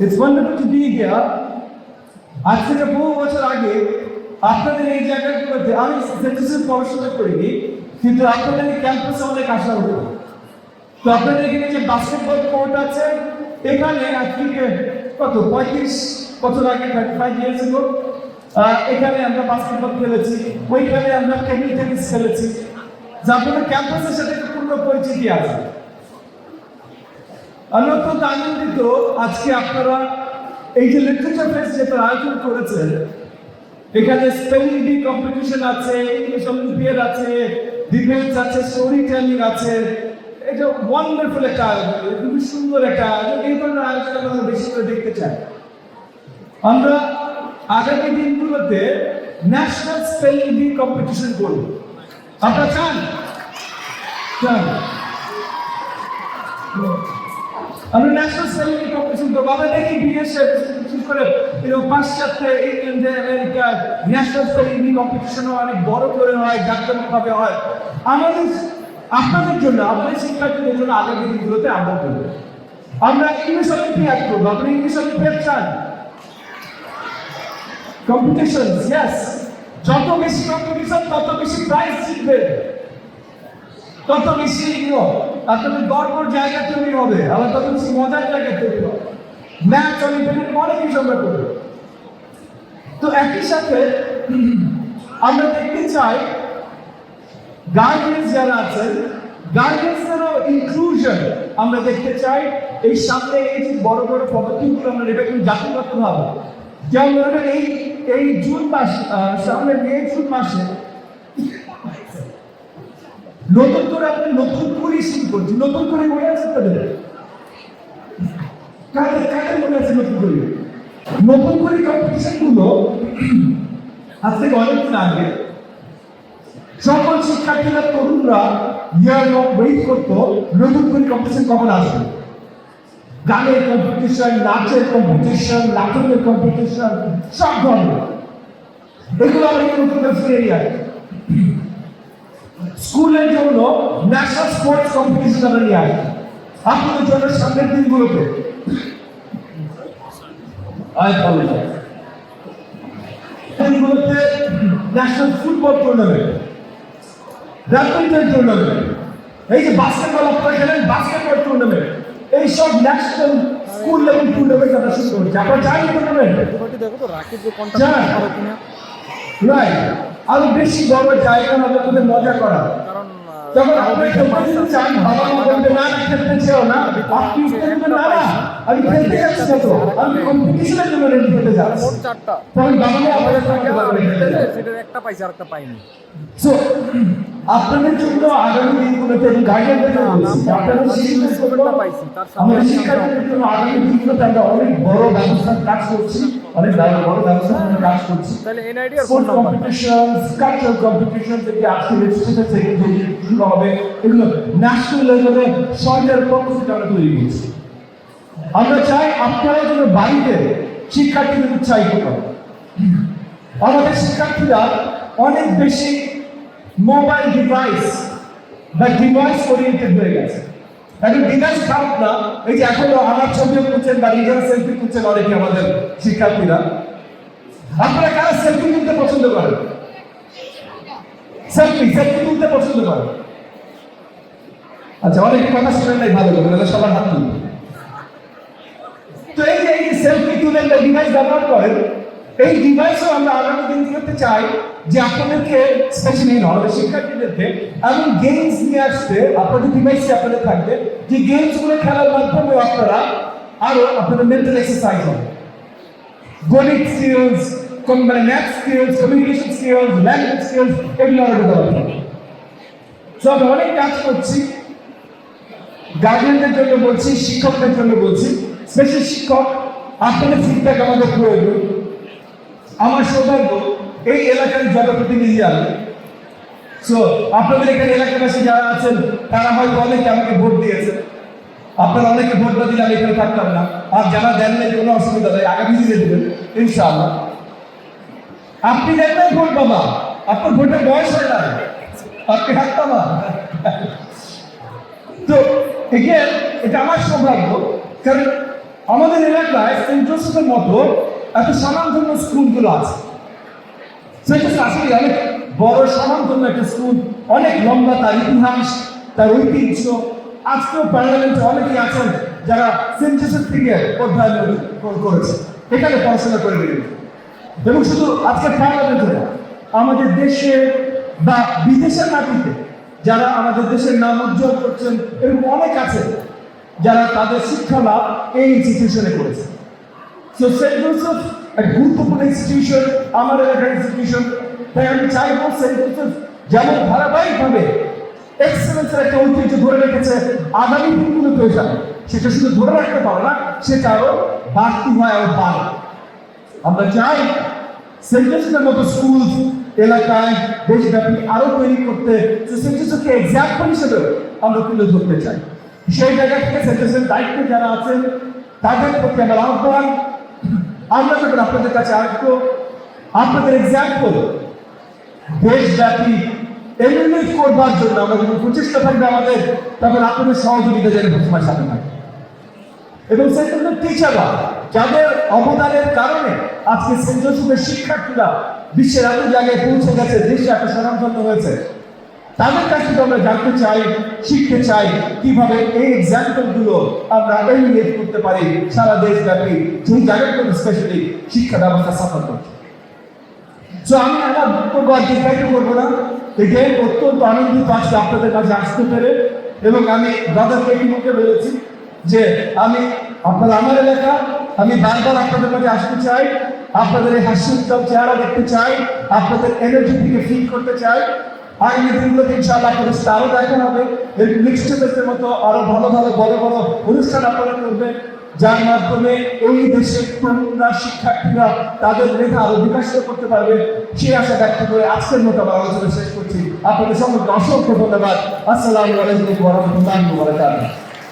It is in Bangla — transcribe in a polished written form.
It's wonderful to be here. আজ থেকে বহু বছর আগে আপনাদের এই জায়গাগুলোতে আমি সেন্টারে পড়াশোনা করিনি, কিন্তু আপনাদের এই ক্যাম্পাসে অনেক আসা হতো। তো আপনাদের এখানে যে বাস্কেটবল কোর্ট আছে, এখানে আজকে কত 35 বছর আগে 35 ইয়ার্স ago এখানে আমরা বাস্কেটবল খেলেছি, ওইখানে আমরা টেবিল টেনিস খেলেছি, যা আপনাদের ক্যাম্পাসের সাথে পূর্ণ পরিচিতি আছে। আমি অত্যন্ত আনন্দিত আজকে আপনারা এই যে লিটারেচার ফেস্ট যেটা আয়োজন করেছেন, এখানে স্পেলিং বি কম্পিটিশন আছে, ইংলিশ অলিম্পিয়াড আছে, ডিবেটস আছে, স্টোরি টেলিং আছে। এটা ওয়ান্ডারফুল একটা আয়োজন, খুবই সুন্দর একটা আয়োজন। এই ধরনের আয়োজন আমরা বেশি করে দেখতে চাই। আমরা আগামী দিনগুলোতে ন্যাশনাল স্পেলিং বি কম্পিটিশন করব। আপনারা চান? আমরা ন্যাশনাল স্পেলিং বি কম্পিটিশন করবো। আমরা দেখি বিদেশে, বিশেষ করে পাশ্চাত্যে, ইংল্যান্ডে, আমেরিকা ন্যাশনাল স্পেলিং বি কম্পিটিশনও অনেক বড় করে হয়, জাঁকজমকভাবে হয়। আমাদের আপনাদের জন্য, আপনাদের শিক্ষার্থীদের জন্য আগামী দিনগুলোতে আমরা করবো। আমরা ইংলিশ অলিম্পিয়াড করবো। আপনি ইংলিশ অলিম্পিয়াড চান? Competition, yes. যত বেশি কম্পিটিশন তত বেশি প্রাইজ জিতবে, তত বেশি আপনাদের গর্বর জায়গা তৈরি হবে, আবার তত বেশি মজার জায়গা তৈরি হবে। ম্যাচ অলিম্পিয়াড অনেক কিছু আমরা করবো। তো একই সাথে আমরা দেখতে চাই গার্ডিয়ান্স যারা আছেন, গার্ডিয়ান্সেরও ইনক্লুশন আমরা দেখতে চাই। এই সামনে এই যে বড় বড় পদক্ষেপগুলো আমরা নেবে কিন্তু জাতিগতভাবে, যেমন ধরনের এই জুন মাস, সামনে মে জুন মাসে নতুন করে আপনি নতুন করে শুরু করছি। নতুন করে মনে আছে তাদের? কাদের মনে আছে নতুন করে? নতুন করে কম্পিটিশন গুলো আজ থেকে অনেকদিন আগে সকল শিক্ষার্থীরা, তরুণরা ইয়ার লং ওয়েট করতো নতুন করে কম্পিটিশন কখন আসবে। গানের কম্পিটিশন, নাচের কম্পিটিশন, নাটকের কম্পিটিশন, সব ধরনের এগুলো আমরা নতুন করে ফিরে আসি। স্কুলের জন্য ন্যাশনাল স্পোর্টস কম্পিটিশন আমরা নিয়ে আসি আপনাদের জন্য সামনের দিনগুলোতে। দিনগুলোতে national football tournament, badminton tournament, এই যে বাস্কেটবল আপনারা খেলেন, বাস্কেটবল টুর্নামেন্ট, এইসব ন্যাশনাল স্কুল লেভেল টুর্নামেন্ট আমরা শুরু করছি। আপনারা চাই টুর্নামেন্ট? রাইট, আরো বেশি বড় জায়গা হবে তোদের মজা করা। যখন আপনি খেলতে চান, বাবা মা বলবে না খেলতে চাও না, আপনি না না আমি খেলতে যাচ্ছি না, তো আমি কম্পিটিশনের জন্য রেডি হতে যাচ্ছি। তখন বাবা মা আমাদের সঙ্গে সেটার একটা পাইছে আর একটা পাইনি। সো আপনাদের জন্য আগামী দিনগুলোতে গাইডলাইনের জন্য আপনাদের শিক্ষার্থীদের পাইছি, আমাদের শিক্ষার্থীদের জন্য আগামী দিনগুলোতে আমরা অনেক বড় ব্যবস্থার কাজ করছি, অনেক বড় ব্যবস্থার কাজ করছি। তাহলে এনআইডির ফোন কম্পিটিশন, কালচারাল কম্পিটিশন থেকে আজকে রেজিস্ট্রেশন থেকে শুরু হবে, এগুলো ন্যাশনাল লেভেলে সরকারের পক্ষ থেকে আমরা তৈরি করছি। আমরা চাই আপনারা যেন বাড়িতে শিক্ষার্থীদের উৎসাহিত করেন। আমাদের শিক্ষার্থীরা অনেক বেশি মোবাইল ডিভাইস বা ডিভাইস ওরিয়েন্টেড হয়ে গেছে। এখন ডিভাইস খারাপ না, এই যে এখনো আমার ছবিও তুলছেন বা নিজেরা সেলফি তুলছেন অনেকে আমাদের শিক্ষার্থীরা। আপনারা কারা সেলফি তুলতে পছন্দ করেন? সেলফি তুলতে পছন্দ করেন? আচ্ছা, অনেকে কথা শুনেন নাই, ভালো করে সবার হাত তুলবে। তো এই যে সেলফি তুলেন বা ডিভাইস ব্যবহার করেন, এই ডিভাইসও আমরা আগামী দিনগুলোতে চাই যে আপনাদেরকে স্পেশালি আমাদের শিক্ষার্থীদেরকে এমন গেমস নিয়ে আসতে, আপনাদের ডিভাইসে আপনাদের থাকবে যে গেমসগুলো খেলার মাধ্যমে আপনারা আরো আপনাদের মেন্টাল এক্সারসাইজ হবে, গণিত স্কিলস, মানে math skills, communication skills, language skills, এগুলো আমরা ডেভেলপ করব। সব অনেক কাজ করছি, গার্ডিয়ানদের জন্য বলছি, শিক্ষকদের জন্য বলছি। স্পেশাল শিক্ষক, আপনাদের ফিডব্যাক আমাদের প্রয়োজন। আমার সৌভাগ্য এই এলাকার জনপ্রতিনিধি আমি। সো আপনাদের এখানে এলাকাবাসী যারা আছেন তারা হয়তো অনেকে আমাকে ভোট দিয়েছে। আপনারা অনেকে ভোট না দিলে আমি এখানে থাকতাম না। আর যারা দেন না, কোনো অসুবিধা নেই, আগামী দিনে দেবেন ইনশাআল্লাহ। আপনি দেন না ভোট বাবা, আপনার ভোটের বয়স হয় না, আপনি থাকতাম না। তো এগেন এটা আমার সৌভাগ্য, কারণ আমাদের এলাকায় জোসেফের মতো এত স্বনামধন্য স্কুলগুলো আছে। সেন্ট জোসেফ আসলে অনেক বড় স্বনামধন্য একটা স্কুল, অনেক লম্বা তার ইতিহাস, তার ঐতিহ্য। আজকেও পার্লামেন্টে অনেকেই আছেন যারা সেন্ট জোসেফ থেকে অধ্যয়ন করেছে, এখানে পড়াশোনা করে বেরিয়েছে। এবং শুধু আজকে পার্লামেন্টে না, আমাদের দেশে বা বিদেশের মাটিতে যারা আমাদের দেশের নাম উজ্জ্বল করছেন এরকম অনেক আছে যারা তাদের শিক্ষা লাভ এই ইনস্টিটিউশনে করেছে। সো সেন্ট জোসেফ এক গুরুত্বপূর্ণ ইনস্টিটিউশন, আমার এলাকার ইনস্টিটিউশন। তাই আমি চাইবো সেন্ট জোসেফ যেমন ধারাবাহিকভাবে এক্সেলেন্সের একটা ঐতিহ্য ধরে রেখেছে, আগামী দিনগুলোতেও যাবে সেটা শুধু ধরে রাখতে পারে না, সেটা আরো বাড়তি হয়, আরো বাড়ে। আমরা চাই সেন্ট জোসেফের মতো স্কুল এলাকায় দেশব্যাপী আরো তৈরি করতে, সেন্ট জোসেফকে এক্সাম্পল হিসেবে আমরা তুলে ধরতে চাই। সেই জায়গা থেকে সেন্ট জোসেফের দায়িত্বে যারা আছেন তাদের প্রতি আমার আহ্বান, আমরা যখন আপনাদের কাছে আসবো আপনাদের এক্সাম্পল দেশব্যাপী এলিমিনেট করবার জন্য আমরা যদি প্রচেষ্টা থাকবে আমাদের, তখন আপনাদের সহযোগিতা যেন সবসময় সাথে থাকে। এবং সেন্ট জোসেফের টিচাররা যাদের অবদানের কারণে আজকে সেন্ট জোসেফের শিক্ষার্থীরা বিশ্বের এত জায়গায় পৌঁছে গেছে, দেশে এত স্বনামধন্য হয়েছে, তাদের কাছ থেকে আমরা জানতে চাই, শিখতে চাই কিভাবে এই এক্সাম্পল গুলো আমরা এলিমিনেট করতে পারি সারা দেশব্যাপী যে জায়গাগুলো স্পেশালি শিক্ষা ব্যবস্থা সাফল করছে। তো আমি আমার বক্তব্য আর দীর্ঘায়িত করবো না, এটাই অত্যন্ত আনন্দিত আজকে আপনাদের কাছে আসতে পেরে। এবং আমি দাদাকে এই মুখে বলেছি যে আপনারা আমার এলাকা, আমি বারবার আপনাদের কাছে আসতে চাই, আপনাদের এই হাস্যোজ্জ্বল চেহারা দেখতে চাই, আপনাদের এনার্জিটিকে ফিল করতে চাই। আগামী দিনগুলোতে ইনশাআল্লাহ আপনাদের সাথে আরো দেখা হবে, নেক্সটের মতো আরো ভালো ভালো বড় বড় অনুষ্ঠান আপনারা করবেন, যার মাধ্যমে এই দেশের তরুণরা, শিক্ষার্থীরা তাদের মেধা আরো বিকাশিত করতে পারবে। সেই আশা ব্যক্ত করে আজকের মতো আমার আলোচনা শেষ করছি। আপনাদের সকলকে অসংখ্য ধন্যবাদ। আসসালামু আলাইকুম ওয়া রাহমাতুল্লাহি ওয়া বারাকাতুহু।